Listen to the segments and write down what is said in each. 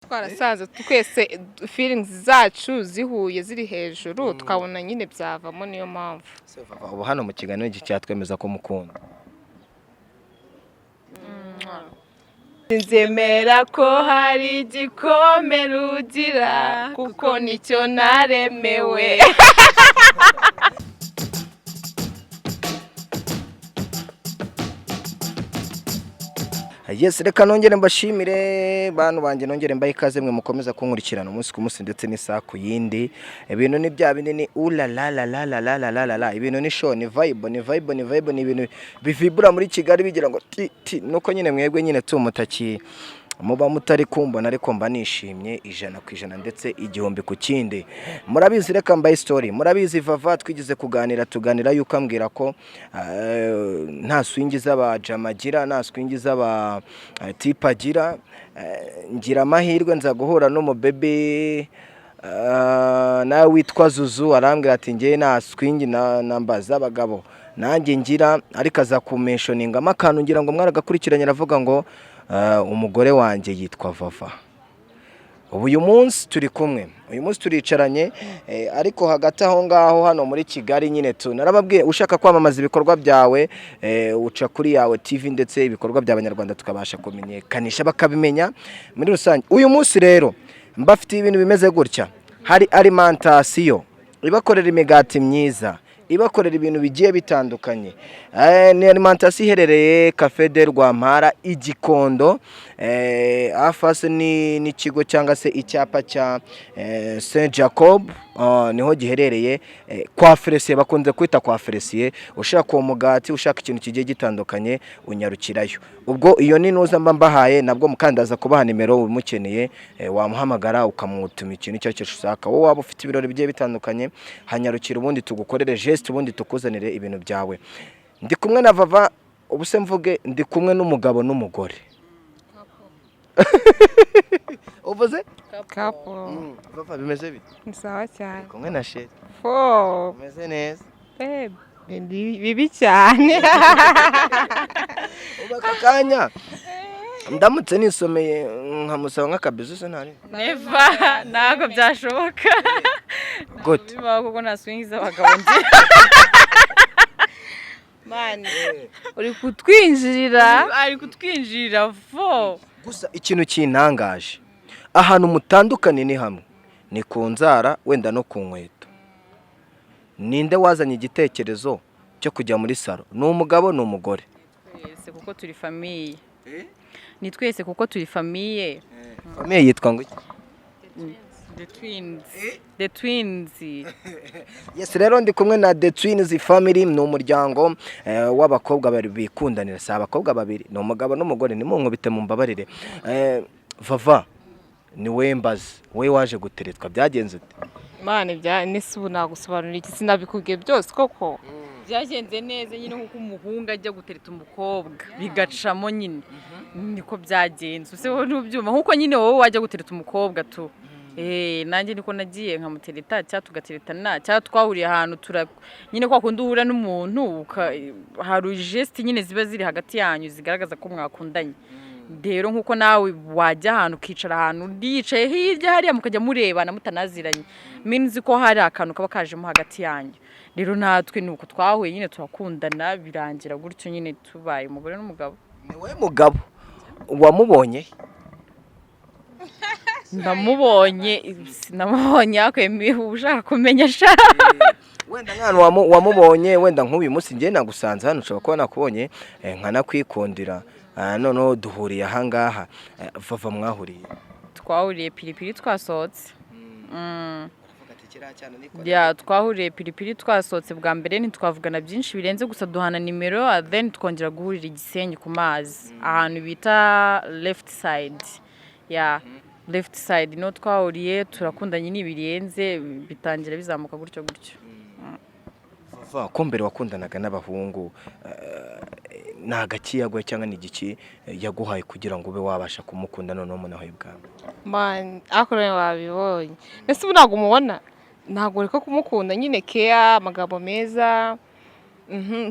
twarasanze twese feelings zacu zihuye ziri hejuru tukabona nyine byavamo niyo mpamvu ubu hano mu kiganiro cyatwemeza ko mukunda nzemera ko hari igikomere ugira kuko nicyo naremewe. Yes, reka nongere mbashimire bantu banje, nongere mbaye ikaze mwe mukomeza kunkurikirana umunsi ku munsi ndetse n'isaha ku yindi. Ibintu ni bya bindi ni ula la la la la la la la la, ibintu ni show, ni vibe, ni ibintu bivibura muri Kigali bigira ngo ti nuko nyine mwebwe nyine tumutaki muba mutari kumbona, ariko mba nishimye 100% ndetse igihumbi ku kindi. Murabizi reka mbaye story, murabizi Vava twigize tuganira yuko ambwira ko nta swingi z'abajamagira, nta swingi z'aba tipagira. Ngira amahirwe nza guhura no bebe nawe witwa Zuzu, arambwira ati ngiye nta swingi nambaza abagabo nanjye ngira, ariko aza kumentioninga amakanu ngira ngo mwaragakurikiranye, aravuga ngo umugore wanjye yitwa Vava. Uyu munsi turi kumwe, uyu munsi turicaranye, ariko hagati aho ngaho hano muri Kigali nyine narababwiye ushaka kwamamaza ibikorwa byawe uca kuri yawe TV, ndetse ibikorwa by'abanyarwanda tukabasha kumenyekanisha bakabimenya muri rusange. Uyu munsi rero mbafite ibintu bimeze gutya, hari alimentation ibakorera imigati myiza, ibakorera ibintu bigiye bitandukanye. Ni alimentation iherereye Cafe de Rwampara Igikondo, afase ni kigo cyangwa se icyapa cya Saint Jacob, niho giherereye. Kwa Fresier bakunze kwita kwa Fresier. Ushaka uwo mugati, ushaka ikintu kigiye gitandukanye, unyarukirayo. Ubwo iyo ni nuza mbahaye, nabwo mukandaza kubaha nimero umukeneye, wamuhamagara ukamutuma ikintu icyo cyo ushaka. Wowe waba ufite ibirori bigiye bitandukanye, hanyarukira ubundi tugukorere geste, ubundi tukuzanire ibintu byawe. Ndi kumwe na Vava, ubuse mvuge ndi kumwe n'umugabo n'umugore. Uvuze? Couple. Vava bimeze bite? Sawa cyane. Kumwe na Sheri. Bimeze neza. Bibi cyane. Ubaka kanya ndamutse nisomeye nkamusaba nk'akabizu se ntari? Never, ntabwo byashoboka. Gute? Bibaho kuko nta swing z'abagabo nzi. Man, uri kutwinjirira vo. Gusa ikintu kintangaje, ahantu mutandukanye ni hamwe, ni ku nzara wenda no ku nkweto. Ninde wazanye igitekerezo cyo kujya muri salo? Ni umugabo ni umugore? Twese kuko turi famille. Ni twese kuko turi famille. Famille yitwa ngo iki? The twins. Yes, rero ndi kumwe na The Twins family, ni umuryango w'abakobwa bari bikundanira, si abakobwa babiri, ni umugabo n'umugore. Ni munkubite mu mbabarire. Vava ni wembaze, we waje guteretwa byagenze ute? Mane nisubu nagusobanurira iki, sinabikubwiye byose koko. Byagenze neza nyine nkuko umuhungu ajya gutereta umukobwa bigacamo nyine, niko byagenze. Use wowe n'ubyuma nkuko nyine wowe wajya gutereta umukobwa tu. Nanjye niko nagiye nkamutereta, cya tugateretana, cya twahuriye ahantu nyine kwa kundi uhura n'umuntu hari geste nyine ziba ziri hagati yanyu zigaragaza ko mwakundanye. Rero nkuko nawe wajya ahantu ukicara ahantu ndiyicaye hirya hariya mukajya murebana mutanaziranye, minzi ko hari akantu kaba kajemo hagati yanyu. Rero natwe nuko twahuye nyine turakundana, birangira gutyo nyine tubaye umugore n'umugabo. Ni we mugabo wamubonye? Namubonye akwemeye ushaka kumenya sha. Wenda nk'ahantu wamubonye, wenda nk'uyu munsi ngiye nagusanze hano, ushobora kuba nakubonye nkanakwikundira, noneho duhuriye ahangaha. Vava mwahuriye? Twahuriye Pilipili twasohotse. Twahuriye Pilipili twasohotse bwa mbere, ntitwavugana byinshi birenze, gusa duhana nimero, then twongera guhurira Igisenyi ku mazi ahantu bita left side. Left side no twahuriye, turakundanye n'ibirenze, bitangira bizamuka gutyo. Vava ko mbere wakundanaga n'abahungu, nagakiyagwe cyangwa n'igiki yaguhaye kugira ngo ube wabasha kumukunda noneho munahoye bwawe? Man, akore wabibonye. Ese ubu ntago umubona? Ntago reka kumukunda nyine, care, amagambo meza,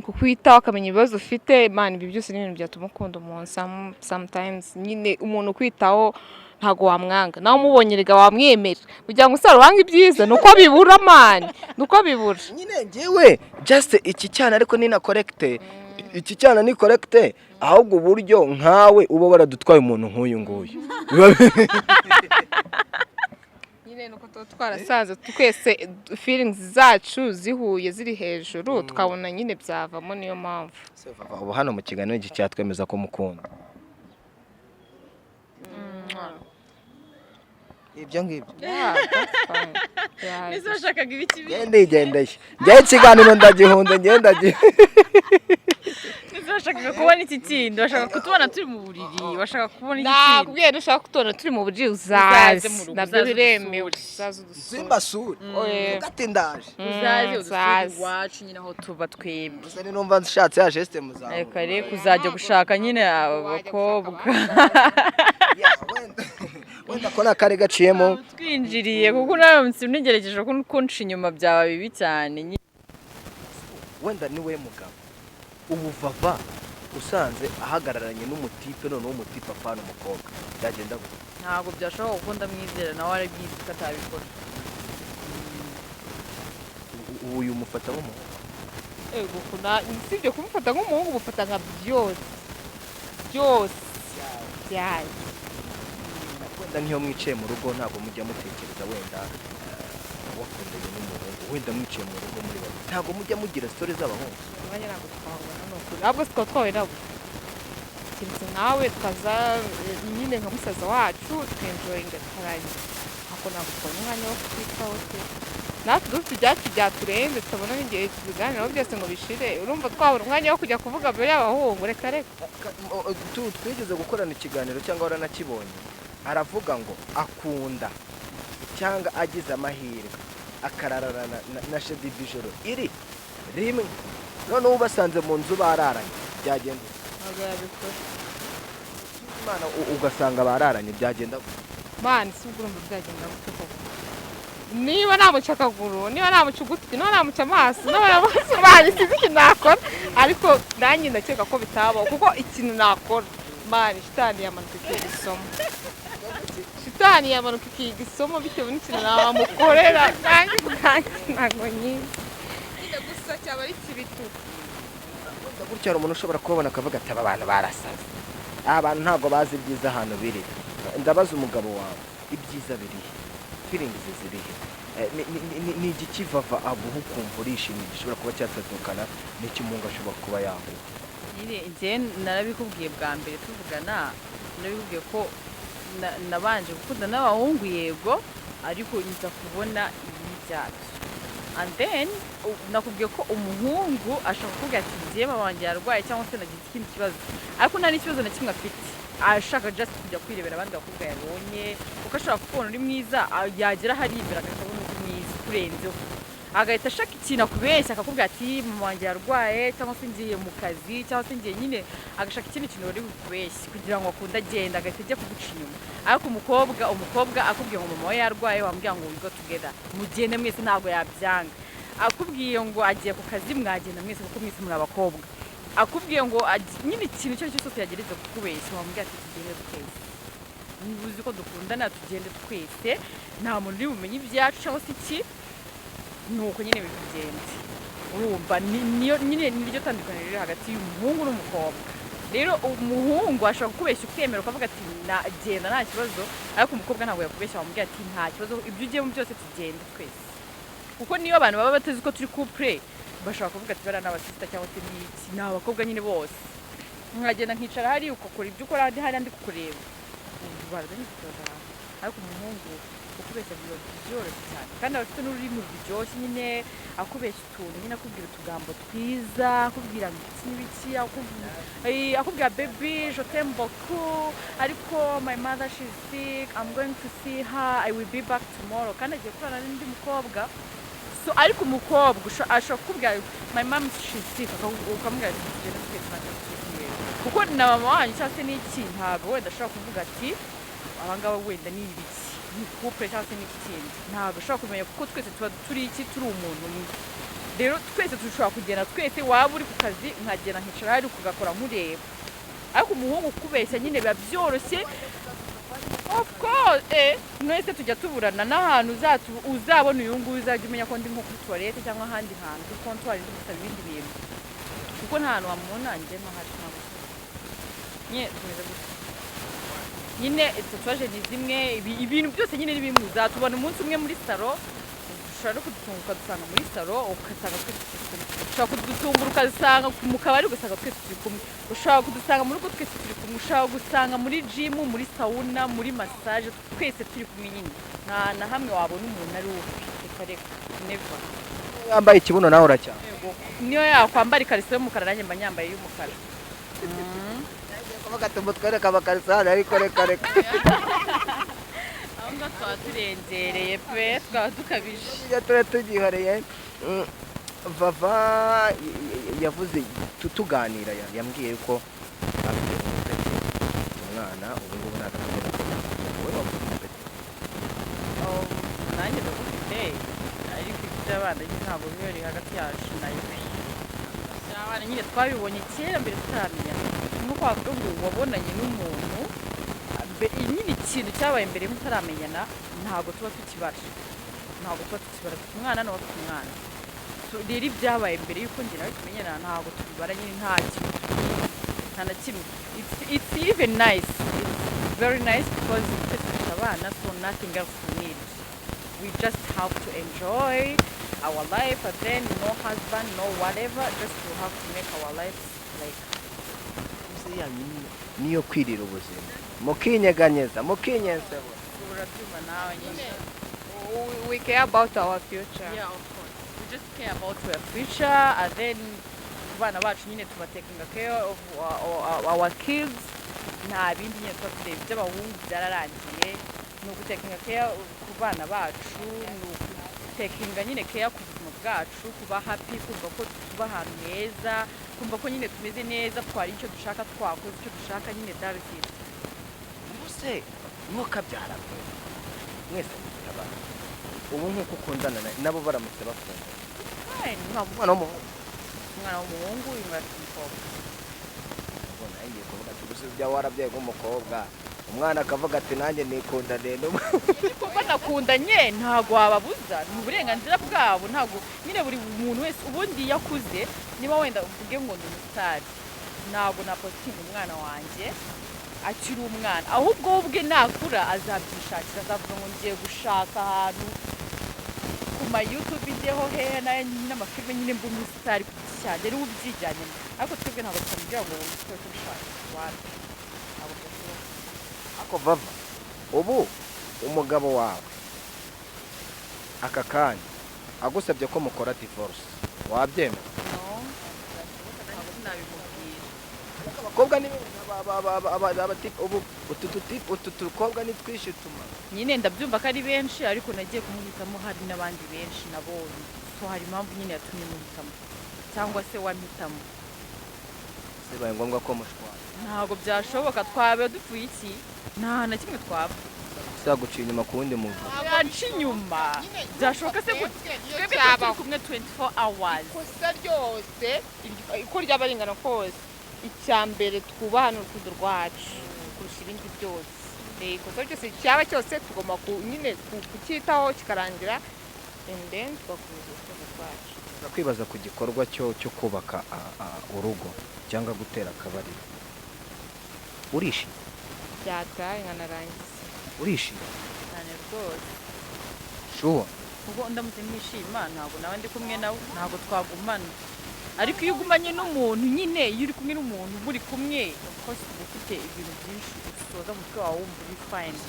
kukwitaho akamenya ibibazo ufite. Man, ibi byose ni ibintu byatuma ukunda umuntu. Sometimes nyine umuntu kwitaho ntago wamwanga nawe umubonye rega wamwemera kugira ngo usare wanga ibyiza nuko bibura mani nuko bibura nyine njyewe just iki cyana ariko ni na correct iki cyana ni correct ahubwo uburyo nkawe uba waradutwaye umuntu nk'uyu nguyu nyine nuko twarasaza twese feelings zacu zihuye ziri hejuru tukabona nyine byavamo niyo mpamvu ubu hano mu kiganiro iki cyatwemeza ko mukunda ibyo ngibyo nizo bashakaga ibiki ngendeye njyewe ikiganiro ndagihunze nizo bashakaga kubona iki kindi bashaka kutubona turi mu buriri bashaka kubona iki kindi nakubwiye dushaka kutubona turi mu buriri uzaze nabyo biremewe uzaze simbasure ugati ndaje uzaze udusure iwacu nyine aho tuba twebwe gusa ni numva nshatse ya geste muzamu reka reka uzajya gushaka nyine abakobwa wenda ko nakare gaciyemo twinjiriye kuko naramutse unigerageje kunca inyuma byaba bibi cyane wenda ni we mugabo ubu vava usanze ahagararanye n'umutipe noneho umutipe apana umukobwa byagenda gute ntabwo byashoboka kuko ndamwizera nawe arabizi ko atabikora uyu mufata nk'umuhungu usibye kumufata nk'umuhungu umufata nka byose byayo wenda nk'iyo mwicaye mu rugo ntabwo mujya mutekereza wenda wakundanye n'umuhungu wenda mwicaye mu rugo muri babiri ntabwo mujya mugira story z'abahungu umwanya ntabwo twabona n'ukuri ntabwo twaba twahuye nabo keretse nawe tukaza nyine nka musaza wacu tukenjoyinga tukarangira ntabwo twabona umwanya wo kutwitaho se natwe dufite ibyacu byaturenze tutabona n'igihe tubiganiraho byose ngo bishire urumva twabona umwanya wo kujya kuvuga mbere y'abahungu reka twigeze gukorana ikiganiro cyangwa waranakibonye aravuga ngo akunda cyangwa agize amahirwe akararana na shedi bijoro iri rimwe noneho ubasanze mu nzu bararanye byagenda ntabwo yabikora imana ugasanga bararanye byagenda mani si ubwo urumva byagenda gute koko niba namuca akaguru niba namuca ugutwi niba namuca amaso mani sinzi ikintu nakora ariko nanjye ndakeka ko bitabaho kuko ikintu nakora mani shitani yamanuka ikiga isomo shitani yamanuka ikiga isomo bitewe n'ikintu namukorera nanjye ntabwo nyine gusa cyaba ari kibituka gutya hari umuntu ushobora kubabona akavuga ati aba bantu barasaze aba bantu ntabwo bazi ibyiza ahantu biri ndabaza umugabo wawe ibyiza birihe feelings zirihe ni igiki vava aguha ukumva urishimye gishobora kuba cyatandukana n'icyo umuhungu ashobora kuba yahuha nyine njye narabikubwiye bwa mbere tuvugana narabikubwiye ko nabanje gukunda n'abahungu yego ariko nza kubona ibi byacu and then nakubwiye ko umuhungu ashaka kuvuga ati njye mama wanjye yarwaye cyangwa se nagize ikindi kibazo ariko nta n'ikibazo na kimwe afite ashaka just kujya kwirebera abandi bakobwa yabonye kuko ashaka kubona uri mwiza yagera haribera akabona uri mwiza kurenzeho agahita ashaka ikintu akubeshya akakubwira ati mama wanjye yarwaye cyangwa se ngiye mu kazi cyangwa se ngiye nyine agashaka ikindi kintu uri bukubeshye kugira ngo akunde agenda agahita ajya kuguca inyuma ariko umukobwa akubwiye ngo mama we yarwaye wambwira ngo we go together mugende mwese ntabwo yabyanga akubwiye ngo agiye ku kazi mwagenda mwese kuko mwese muri abakobwa akubwiye ngo nyine ikintu icyo ari cyo cyose yagereza kukubeshya wambwira ati tugende twese niba uzi ko dukundana tugende twese nta muntu uri bumenye ibyacu cyangwa se iki nuko nyine bigenda urumva nyine niryo tandukaniro riri hagati y'umuhungu n'umukobwa rero umuhungu ashobora kukubeshya ukemera ukavuga ati nagenda nta kibazo ariko umukobwa ntabwo yakubeshya wamubwira ati nta kibazo ibyo ugiyemo byose tugende twese kuko niyo abantu baba batezi ko turi couple bashobora kuvuga ati bara n'abasista cyangwa se n'iki ni abakobwa nyine bose nkagenda nkicara hari ukakora ibyo ukora hari andi kukureba baraza n'ikibazo ariko umuhungu ukubeshya byoroshye cyane kandi aba afite n'ururimi ruryoshye nyine akubeshya utuntu nyine akubwira utugambo twiza akubwira ngo iki n'ibiki akubwira baby je t'aime beaucoup ariko my mother she's sick I'm going to see her I will be back tomorrow kandi agiye kurana n'undi mukobwa so ariko umukobwa ashobora kukubwira my mom she's sick ukamubwira ati tugende twese ntabwo tugiye kuko na mama wanjye cyangwa se n'iki ntabwo wenda ashobora kuvuga ati abangaba wenda ni ibiki ni couple cyangwa se n'ikindi ntabwo ushobora kumenya kuko twese tuba turi umuntu umwe rero twese dushobora kugenda twese waba uri ku kazi nkagenda nkicara hari kugakora mureba ariko umuhungu kubeshya nyine biba byoroshye Of course, mwese tujya tuburana n'ahantu uzabona uyu nguyu uzajya umenya ko ndi nko kuri toilette cyangwa ahandi hantu kuri comptoir ndi gusaba ibindi bintu kuko nta hantu wamubona njye ntahari ntabwo tumeze gutya nyine tatuwaje ni zimwe ibintu byose nyine ni bimwe uzatubona umunsi umwe muri salo ushobora no kudutunga ukadusanga muri salo ugasanga twese turi kumwe ushobora kudutungura ukadusanga mu kabari ugasanga twese turi kumwe ushobora kudusanga mu rugo twese turi kumwe ushobora gusanga muri gym muri sauna muri massage twese turi kumwe nyine nta na hamwe wabona umuntu ari uwo reka never yambaye ikibuno nawe uracyane niyo yakwambara ikariso y'umukara nanjye mba nyambaye y'umukara kuvuga ati mutwereka abakarisani ariko reka aho ngaho twaba turengereye pe twaba dukabije iyo turi tugihoreye vava yavuze tuganira yambwiye ko afite umwana ubu ngubu ntabwo afite wowe wavuze umupeti nanjye ndagufite ariko iby'abana ntabwo biri hagati yacu nayo abana nyine twabibonye kera mbere tutaramenya nk'uko wavuga ngo wabonanye n'umuntu nyine ikintu cyabaye mbere mutaramenyana ntabwo tuba tukibara dufite umwana nawe afite umwana rero ibyabaye mbere y'uko njye nawe tumenyana ntabwo tubibara nyine nta na kimwe it's even nice it's very nice because twese dufite abana so nothing else we need we just have to enjoy our life and then no husband no whatever just to have to make our lives like niyo kwirira ubuzima mukinyeganyeza mukinyensebo urabyumva nawe nyine we care about our future. yeah of course we just care about our future and then abana bacu nyine tuba taking care of our kids nta bindi nyine tuba tureba iby'abahungu byararangiye ni ugutakinga care ku bana bacu ni ugutakinga nyine care ku buzima bwacu kuba happy kumva ko tuba ahantu heza kumva ko nyine tumeze neza twari icyo dushaka twakoze icyo dushaka nyine daruzi mbese ntukabyara mwese mufite abana ubu nk'uko ukundana nabo baramutse bakunda umwana w'umuhungu uyu mwana afite umukobwa ubona ngiye kuvuga ati gusa ibya warabyaye nk'umukobwa umwana akavuga ati nanjye nikundane kuko nakundanye ntabwo wababuza ni uburenganzira bwabo ntabwo nyine buri muntu wese ubundi yakuze niba wenda uvuge ngo ndi umusitari ntabwo napositinga umwana wanjye akiri umwana ahubwo ubwe nakura azabyishakira azavuga ngo ngiye gushaka ahantu ku ma YouTube ijyeho hehe n'amafilime nyine mba umusitari ku giti cyanjye ariwe ubyijyanye ariko twebwe ntabwo tutamubwira ngo twe tubishaka wapi ako vava ubu umugabo wawe aka kanya agusabye ko mukora divorce wabyemera abakobwa ni utu tukobwa ni twinshi tuma nyine ndabyumva ko ari benshi ariko nagiye kumuhitamo hari n'abandi benshi nabonye so hari impamvu nyine yatumye muhitamo cyangwa se wampitamo bibaye ngombwa ko mushwana ntabwo byashoboka twaba dupfuye iki nta na kimwe twaba guciye inyuma ku wundi muntu yaca inyuma byashoboka se twebwe turi kumwe 24 hours ikosa ryose uko ryaba ringana kose icya mbere twubaha n'urukundo rwacu kurusha ibindi byose ikosa ryose cyaba cyose tugomba nyine kucyitaho kikarangira and then tugakomeza urukundo rwacu kwibaza ku gikorwa cyo kubaka urugo cyangwa gutera akabari urishimye byataye nkanarangiza urishimye cyane rwose shuwa kuko ndamutse nishima ntabwo nawe ndi kumwe nawe ntabwo twagumana ariko iyo ugumanye n'umuntu nyine iyo uri kumwe n'umuntu muri kumwe kose uba ufite ibintu byinshi usoza mu mutwe wawe wumva uri fine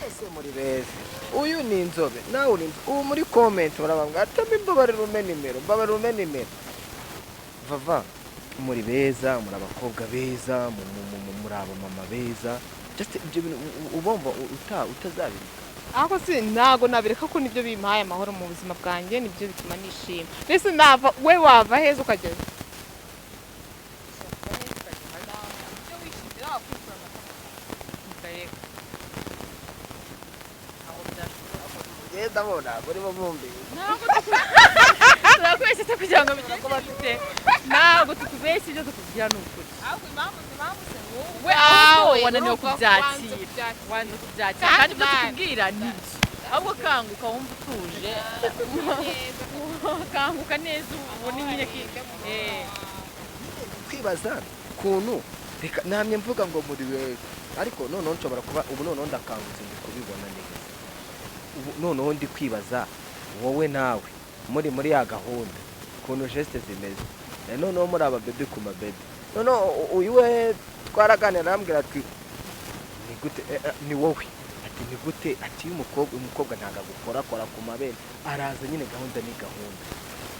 ese muri beza uyu ni inzobe nawe uri inzobe ubu muri comment barabambwa atama imbabarira ume nimero vava muri beza muri abakobwa beza muri abamama beza just ibyo bintu ubomba utazabirika ariko si ntago nabireka ko nibyo bimpaye amahoro mu buzima bwanjye nibyo bituma nishima mbese nava we wava heza ukageza ndabona burimo bumbi turakwese kugira ngo bigende bite ntabwo tubeshye ibyo tukubwira ni ukuri ahubwo impamvu se wowe we ahubwo we wananiwe urumva kubyakira wananiwe kubyakira kandi ibyo Kandi tukubwira ni byo ahubwo kanguka wumva utuje kanguka neza ubone nyine kwibaza kuntu reka namye mvuga ngo muri wewe ariko noneho nshobora kuba ubu noneho ndakangutse ndi kubibona neza ubu noneho ndi kwibaza wowe nawe muri ya gahunda kuntu geste zimeze noneho muri aba bebe ku mabebe noneho uyu we twaraganira arambwira ati ni gute ni wowe ati ni gute ati umukobwa ntago agukora ku mabere araza nyine gahunda ni gahunda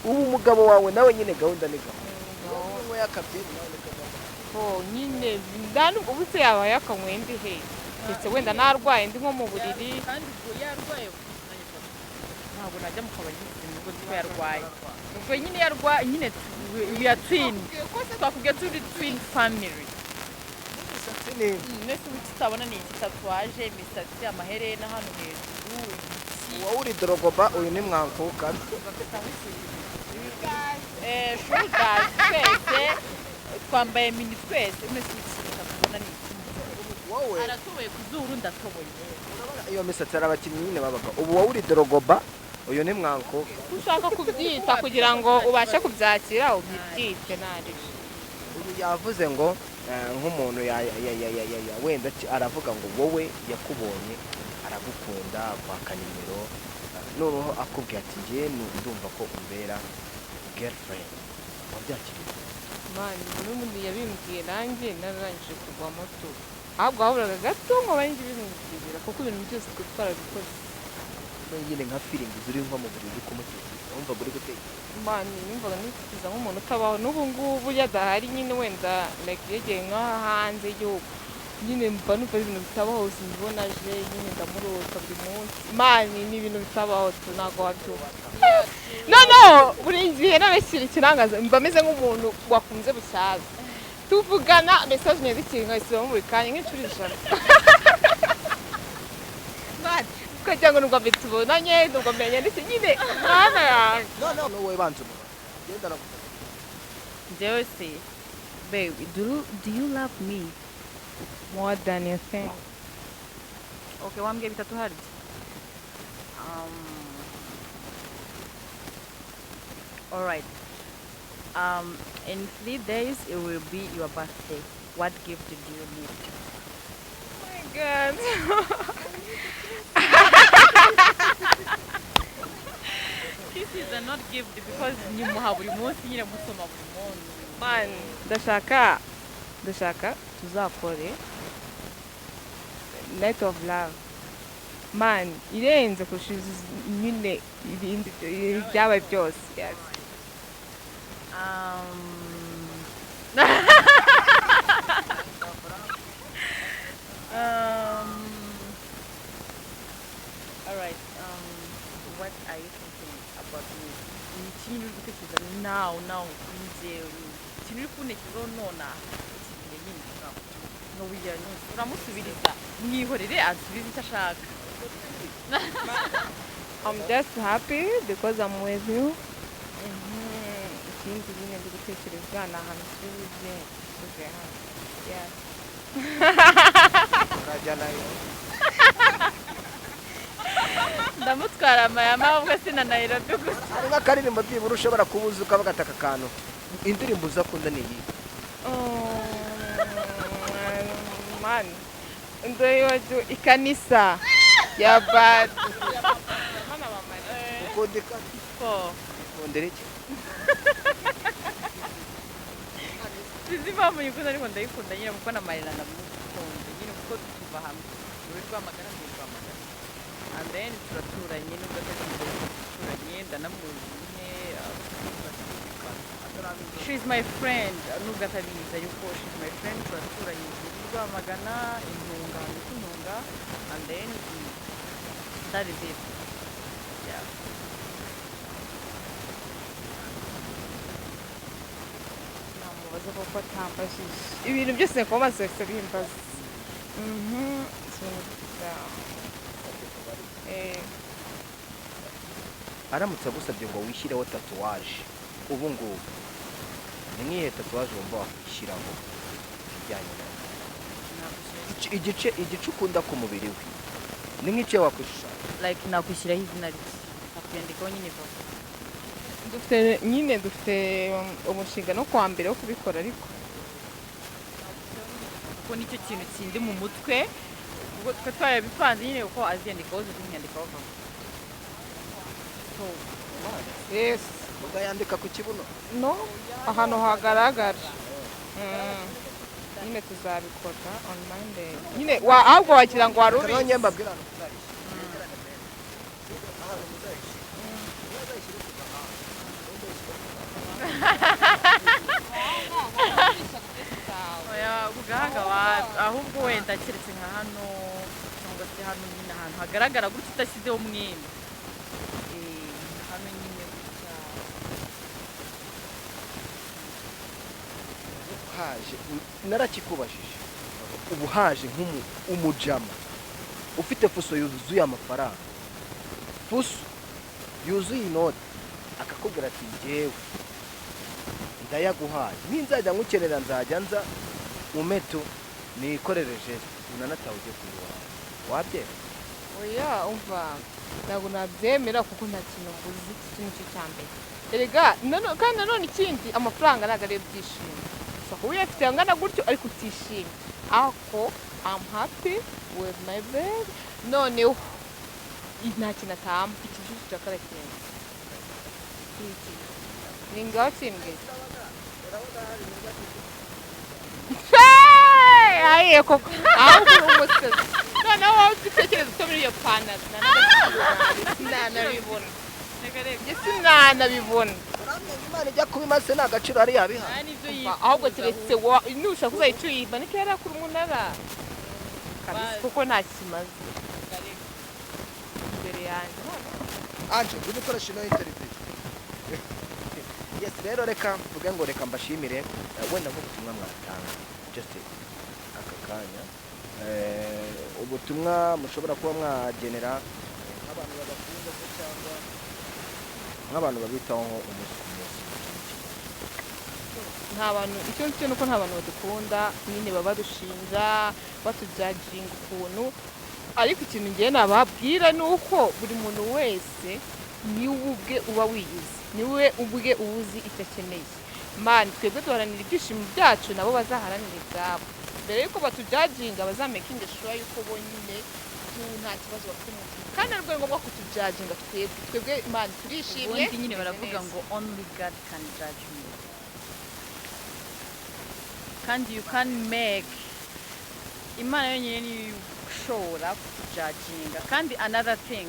ubu umugabo wawe nawe nyine gahunda ni gahunda wowe yakabye nawe nyine ndanubwo ubuse yaba yakanyweye ndi he ndetse wenda narwaye ndi nko mu buriri kandi ubwo yarwaye ntabwo najya mu kabari nubwo ko yarwaye ubwo nyine yarwaye nyine we are twin twakubwiye turi twin family nese utabona ni iki tatuwaje imisatsi amaherena hano hejuru wowe uri dorogoba uyu ni mwankuka shugazi twese twambaye mini twese nese utabona ni iki wowe aratoboye ku zuru ndatoboye iyo misatsi arabakinnyi nyine babaga ubu wowe uri dorogoba uyu ni mwankuka ushaka kubyita kugira ngo ubashe kubyakira ubyite nari uyu yavuze ngo nk'umuntu wenda aravuga ngo wowe yakubonye aragukunda kwaka nimero noneho akubwira ati ngiye ndumva ko umbera girlfriend wabyakiriye mani n'umuntu yabimbwiye nanjye nararangije kugwa moto ahubwo haburaga gato ngo banjye bimbwira kuko ibintu byose twe twarabikoze nyine nka filimi ziri nko mu buriri uri kumutekereza wumva uri gutekereza mani numvaga nifuza nk'umuntu utabaho n'ubu ngubu yadahari nyine wenda like yegeye nka hanze y'igihugu nyine mba numva ibintu bitabaho simbibona aje nyine ndamurota buri munsi mani ni ibintu bitabaho ntabwo wabyumva no buri gihe nabeshyira ikirangaza mba meze nk'umuntu wakunze bushaje tuvugana message neza ikintu nkayisubiramo buri kanya nk'inshuro ijana kugira ngo nubwo mbitubonanye nubwo menya ndetse nyine mwana yanjye no wowe banza genda nagufata njyewe se baby do you love me more than you think okay wambwiye bitatu harya all right in 3 days it will be your birthday. What gift do you need? oh my god Kisses are not gift because nyimuha buri munsi nyine musoma buri munsi. man ndashaka tuzakore night of love man irenze kurusha nyine ibindi byabaye byose yes. All right. What are you thinking about me? Ikintu uri gutekereza now nje ikintu uri kuntekerezaho nona ikintu nyine n'uburyo uramusubiriza mwihorere asubize icyo ashaka. I'm just happy because I'm with you. Ikindi nyine ndi gutekereza ni ahantu tuzi hano yes. urajya nayo Ndamutwara amayama ahubwo sina Nairobi gusa. hari nk'akaririmbo byibura ushobora kubuza ukavuga ati aka kantu indirimbo uzakunda ni iyi Man ndoyo ikanisa ya bad ukundika Ko ukundira iki sinzi impamvu nyikunda ariko ndayikunda nyine kuko na Marina ndamukunda nyine kuko tuva hamwe uri Rwamagana ni Rwamagana and then turaturanye nubwo atari turaturanye ndanamuzi nyine she's my friend nubwo atabizi ariko she's my friend turaturanye muri Rwamagana intunga intunga and then that is it yeah. namubaza koko atambajije ibintu byose kuba masese bimbaza aramutse agusabye ngo wishyireho tatuwaje ubu ngubu ni nk'ihe tatuwaje wumva wakwishyiraho kijyanye nawe igice ukunda ku mubiri we ni nk'icyo wakwishyura like nakwishyiraho izina rye nakwiyandikaho nyine bava dufite umushinga no kuwa mbere wo kubikora ariko kuko nicyo kintu kindi mu mutwe ubwo twe twarabipanze nyine kuko aziyandikaho zimwandikaho bava yes ugayandika ku kibuno no ahantu hagaragara nyine tuzabikora on Monday nyine ahubwo wagira ngo wari ubizi mbabwira ugahanga ahubwo wenda keretse nka hano cyangwa se hano nyine ahantu hagaragara gutya udashyizeho umwenda hano nyine gutya haje narakikubajije ubu haje nk'umujama ufite fuso yuzuye amafaranga fuso yuzuye inoti akakubwira ati njyewe ndayaguhaye ninzajya nkukenera nzajya nza umeto nikorereje unanatawe ujye kuyiwawe wabyera oya umva ntabwo nabyemera kuko nta kintu mbuzi iki nicyo cya mbere erega kandi nanone ikindi amafaranga ntabwo ari ibyishimo ushobora kuba uyafite angana gutyo ariko utishimye ako I'm happy with my bed noneho nta kintu atamba ikijuju cya karakenga ni ngaho kimbwe ayiye koko ahubwo uri umusazi noneho wowe ugitekereza uko muri iyo panaro sinanabibona sinanabibona imana ijya kuba imaze nta gaciro ari yabiha ahubwo keretse nushaka uzayica uyiba niko yari akura umunara kuko nta kimaze imbere yanjye anje uri gukoresha ino interview yes rero reka mvuge ngo reka mbashimire wenda nk'ubutumwa mwatanga just aka kanya ubutumwa mushobora kuba mwagenera nk'abantu babakunda se cyangwa nk'abantu babitaho umunsi ku munsi nta bantu icyo ncyo nuko nta bantu badukunda nyine baba badushinja batujajinga ukuntu ariko ikintu ngiye nababwira ni uko buri muntu wese niwe ubwe uba wiyizi niwe ubwe ubuzi icyo akeneye mani twebwe duharanira ibyishimo byacu nabo bazaharanira ibyabo mbere yuko batujajinga bazamakinga sure yuko bonyine nta kibazo bafite mu mutima kandi ntabwo ari ngombwa kutujajinga twebwe mani turishimye ubundi nyine baravuga ngo only God can judge me kandi you can make imana yonyine niyo ushobora kutujajinga kandi another thing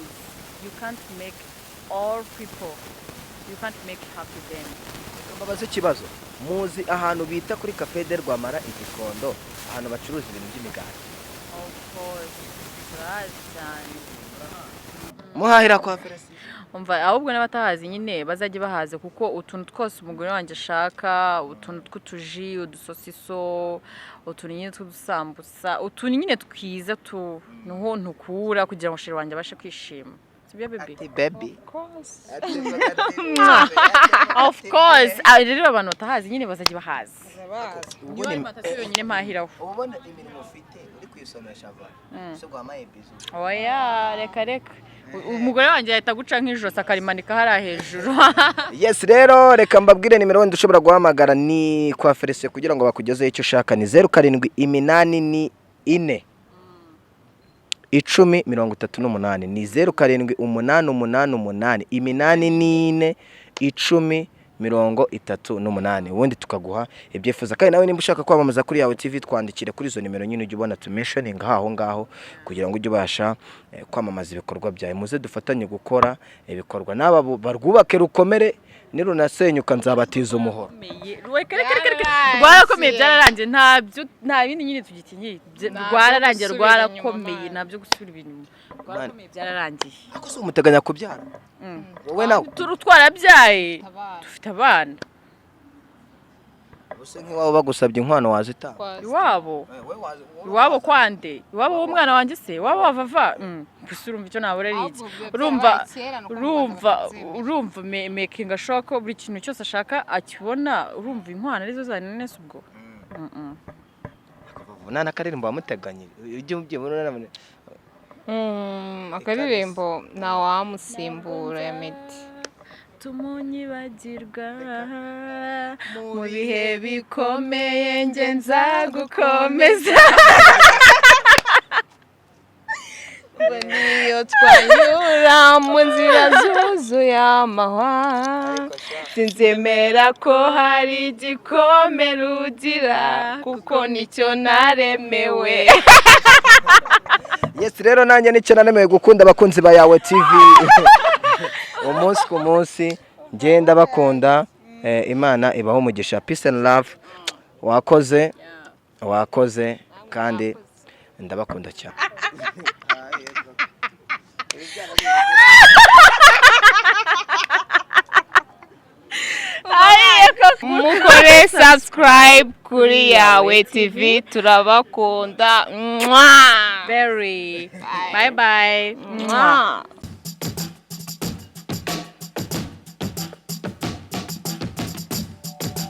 you can't make all people you can't make happy them mbabaze ikibazo muzi ahantu bita kuri Cafe de Rwamara Igikondo ahantu bacuruza ibintu by'imigati of course cyane muhahira kwa Felicien umva ahubwo n'abatahazi nyine bazajye bahaze kuko utuntu twose umugore wanjye ashaka utuntu tw'utuji udusosiso utuntu nyine tw'udusambusa utuntu nyine twiza niho ntukura kugira ngo sheri wanjye abashe kwishima sibyo baby baby of course rero abantu batahazi nyine bazajye bahazi niyo alimantasiyo yonyine mpahiraho ubona imirimo ufite uri kwisomesha ava se guhamaye bizu oya reka umugore wanjye yahita guca nk'ijosi akarimanika hariya hejuru yes rero reka mbabwire nimero wenda ushobora guhamagara ni kwa Felicien kugira ngo bakugezeho icyo ushaka ni 0784 1038 ni 0788 ubundi tukaguha ibyifuza kandi nawe nimba ushaka kwamamaza kuri yawe TV twandikire kuri izo nimero nyine ujye ubona tumentioning aho ngaho kugira ngo ujye ubasha kwamamaza ibikorwa byawe muze dufatanye gukora ibikorwa n'aba barwubake rukomere nirunasenyuka nzabatiza umuhoro rwarakomeye byararangiye nta bindi nyine tugitinye rwararangiye rwarakomeye nabyo gusubira ibintu rwarakomeye byararangiye ako se umuteganya kubyara wowe nawe twarabyaye dufite abana ubuse nk'iwabo bagusabye inkwano wazitanga iwabo kwande iwabo w'umwana wanjye se iwabo wavava gusa urumva icyo nabura ari iki urumva making ashaka ko buri kintu cyose ashaka akibona urumva inkwano arizo zanenese ubwo akavuna n'akaririmbo wamuteganye ujye mubyibona akaririmbo ntawamusimbura ya Meddy tumunyibagirwa mu bihe bikomeye nge nzagukomeza ngo niyo twanyura mu nzira zuzuye amahwa sinzemera ko hari igikomere ugira kuko nicyo naremewe. Yes rero nanjye nicyo naremewe gukunda abakunzi ba Yawe TV umunsi ku munsi ngenda bakunda Imana ibaho umugisha peace and love wakoze kandi ndabakunda cyane mukore subscribe kuri Yawe TV turabakunda very bye bye.